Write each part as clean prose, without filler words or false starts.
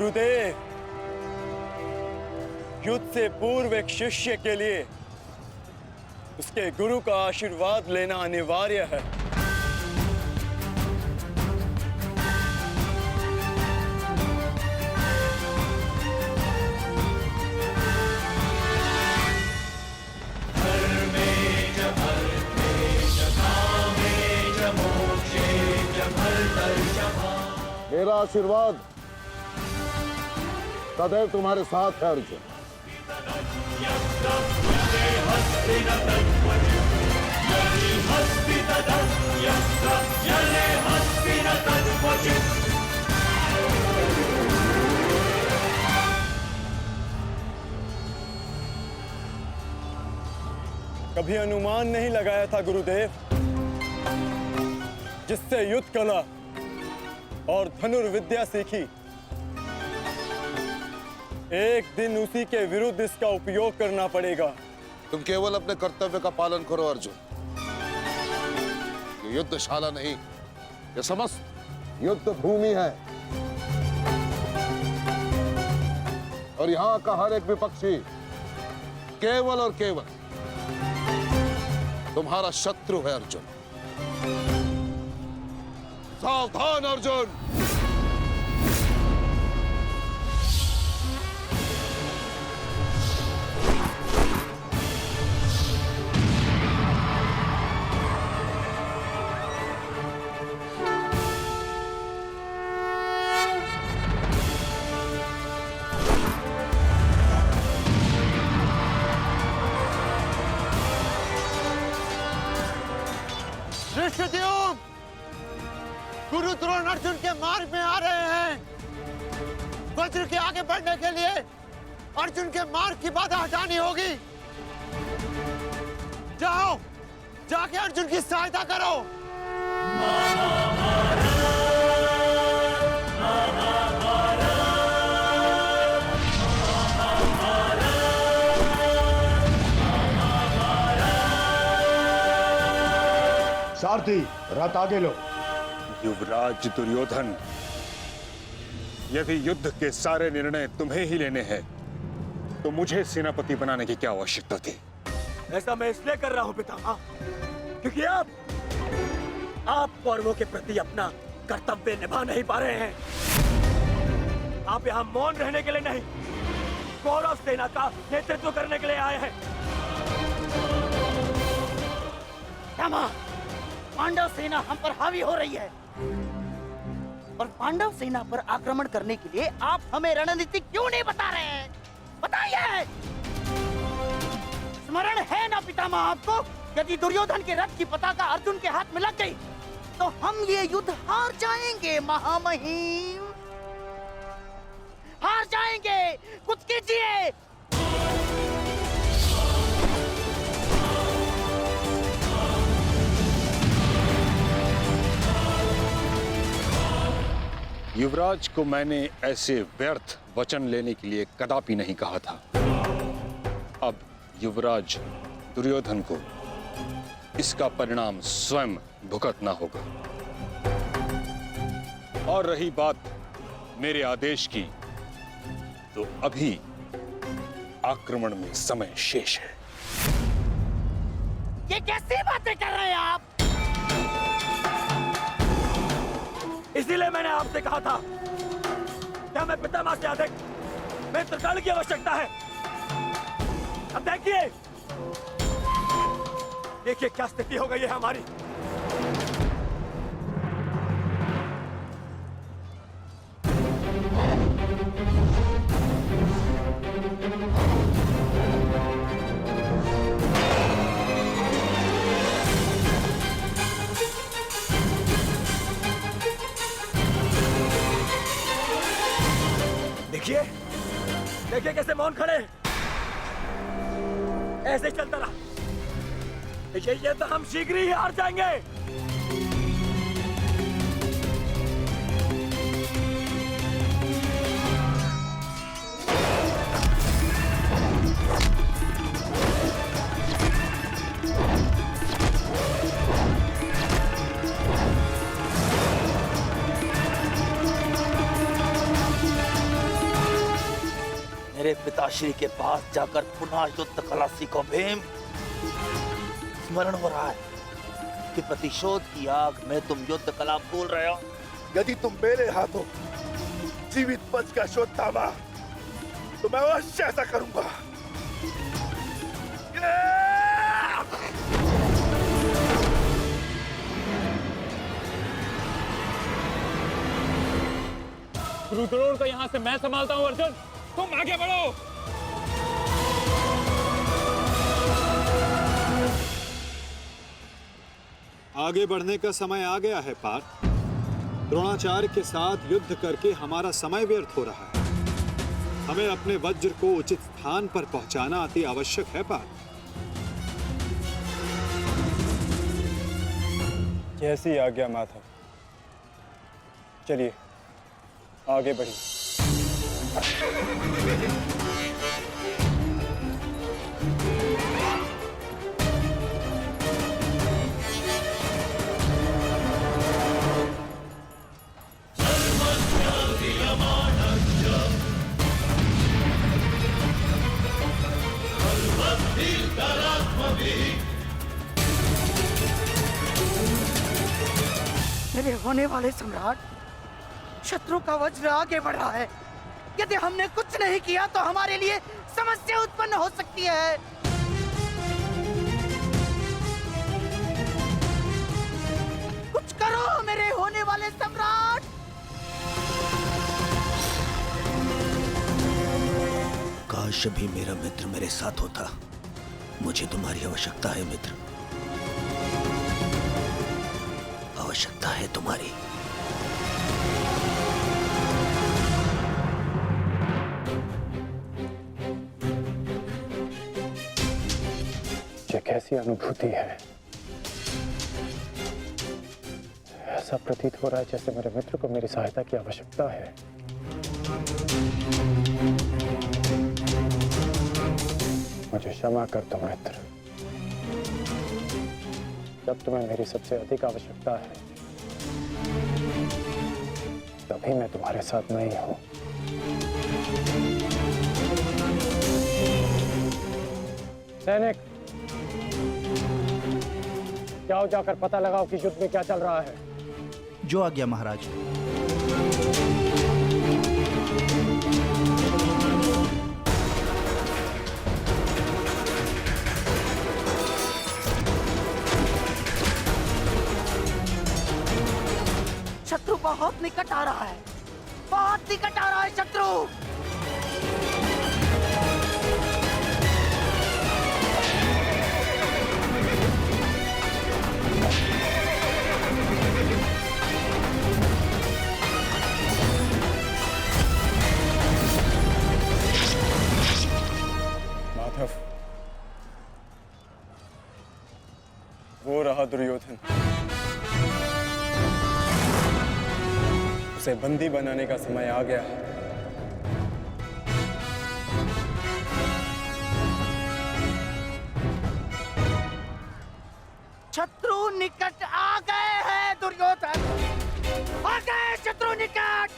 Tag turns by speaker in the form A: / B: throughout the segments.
A: गुरुदेव, युद्ध से पूर्व एक शिष्य के लिए उसके गुरु का आशीर्वाद लेना अनिवार्य है।
B: मेरा आशीर्वाद सदैव तुम्हारे साथ है अर्जुन।
A: कभी अनुमान नहीं लगाया था गुरुदेव, जिससे युद्ध कला और धनुर्विद्या सीखी, एक दिन उसी के विरुद्ध इसका उपयोग करना पड़ेगा।
B: तुम केवल अपने कर्तव्य का पालन करो अर्जुन। ये युद्धशाला नहीं, ये समस्त युद्ध भूमि है और यहाँ का हर एक विपक्षी केवल और केवल तुम्हारा शत्रु है अर्जुन। सावधान अर्जुन।
C: धृष्टद्युम्न, गुरु द्रोण अर्जुन के मार्ग में आ रहे हैं। वज्र के आगे बढ़ने के लिए अर्जुन के मार्ग की बाधा हटानी होगी। जाओ, जाके अर्जुन की सहायता करो।
D: सारथी, रथ आगे लो।
E: युवराज दुर्योधन, यदि युद्ध के सारे निर्णय तुम्हें ही लेने हैं, तो मुझे सेनापति बनाने की क्या आवश्यकता थी?
A: ऐसा मैं इसलिए कर रहा हूं पितामह, क्योंकि आप कौरवों के प्रति अपना कर्तव्य निभा नहीं पा रहे हैं। आप यहाँ मौन रहने के लिए नहीं, कौरव सेना का नेतृत्व करने के लिए आए हैं।
F: पांडव सेना हम पर हावी हो रही है और पांडव सेना पर आक्रमण करने के लिए आप हमें रणनीति क्यों नहीं बता रहे हैं? बताइए। स्मरण है ना पितामह आपको, यदि दुर्योधन के रथ की पताका अर्जुन के हाथ में लग गई तो हम ये युद्ध हार जाएंगे महामहिम, हार जाएंगे। कुछ कीजिए।
E: युवराज को मैंने ऐसे व्यर्थ वचन लेने के लिए कदापि नहीं कहा था। अब युवराज दुर्योधन को इसका परिणाम स्वयं भुगतना होगा। और रही बात मेरे आदेश की, तो अभी आक्रमण में समय शेष है।
F: ये कैसी बातें कर रहे हैं आप?
A: इसीलिए मैंने आपसे कहा था कि हमें पितामह से अधिक मित्रकाल की आवश्यकता है। अब देखिए क्या स्थिति हो गई है हमारी। देखिए कैसे मौन खड़े, ऐसे चलता रहा, ये तो हम शीघ्र ही हार जाएंगे।
F: पिताश्री के पास जाकर पुनः युद्ध कला सीखो भीम। स्मरण हो रहा है कि प्रतिशोध की आग में तुम युद्ध कला भूल रहे हो।
G: यदि तुम मेरे हाथों जीवित बच का शोध थामा तो मैं अवश्य ऐसा करूंगा।
H: गुरुद्रोण को यहाँ से मैं संभालता हूँ। अर्जुन तुम आगे बढ़ो।
I: आगे बढ़ने का समय आ गया है पार्थ। द्रोणाचार्य के साथ युद्ध करके हमारा समय व्यर्थ हो रहा है। हमें अपने वज्र को उचित स्थान पर पहुंचाना अति आवश्यक है पार्थ।
H: जैसी आज्ञा माधव। चलिए आगे बढ़िए।
F: मेरे होने वाले सम्राट, शत्रु का वज्र आगे बढ़ रहा है। यदि हमने कुछ नहीं किया तो हमारे लिए समस्या उत्पन्न हो सकती है। कुछ करो मेरे होने वाले सम्राट।
A: काश भी मेरा मित्र मेरे साथ होता। मुझे तुम्हारी आवश्यकता है मित्र, आवश्यकता है तुम्हारी।
H: ये कैसी अनुभूति है? ऐसा प्रतीत हो रहा है जैसे मेरे मित्र को मेरी सहायता की आवश्यकता है। मुझे क्षमा कर दो मित्र, जब तुम्हें मेरी सबसे अधिक आवश्यकता है तभी मैं तुम्हारे साथ नहीं हूं। सैनिक, जाओ जाकर पता लगाओ कि युद्ध में क्या चल रहा है।
J: जो आज्ञा महाराज।
F: शत्रु बहुत निकट आ रहा है, बहुत निकट आ रहा है शत्रु।
H: माधव, वो रहा दुर्योधन। उसे बंदी बनाने का समय आ गया है।
F: शत्रु निकट आ गए हैं दुर्योधन, आ गए शत्रु निकट।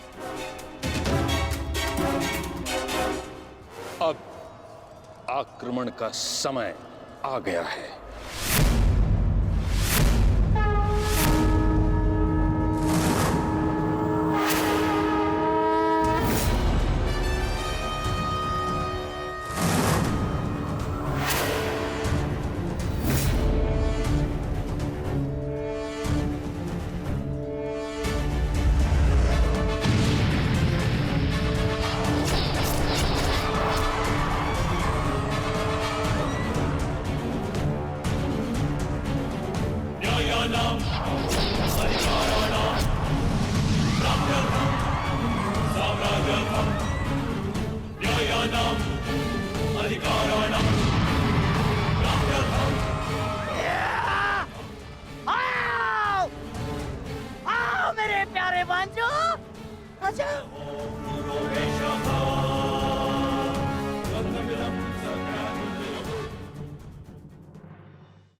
E: अब आक्रमण का समय आ गया है।
F: आओ, आओ मेरे प्यारे भांजो, आजा।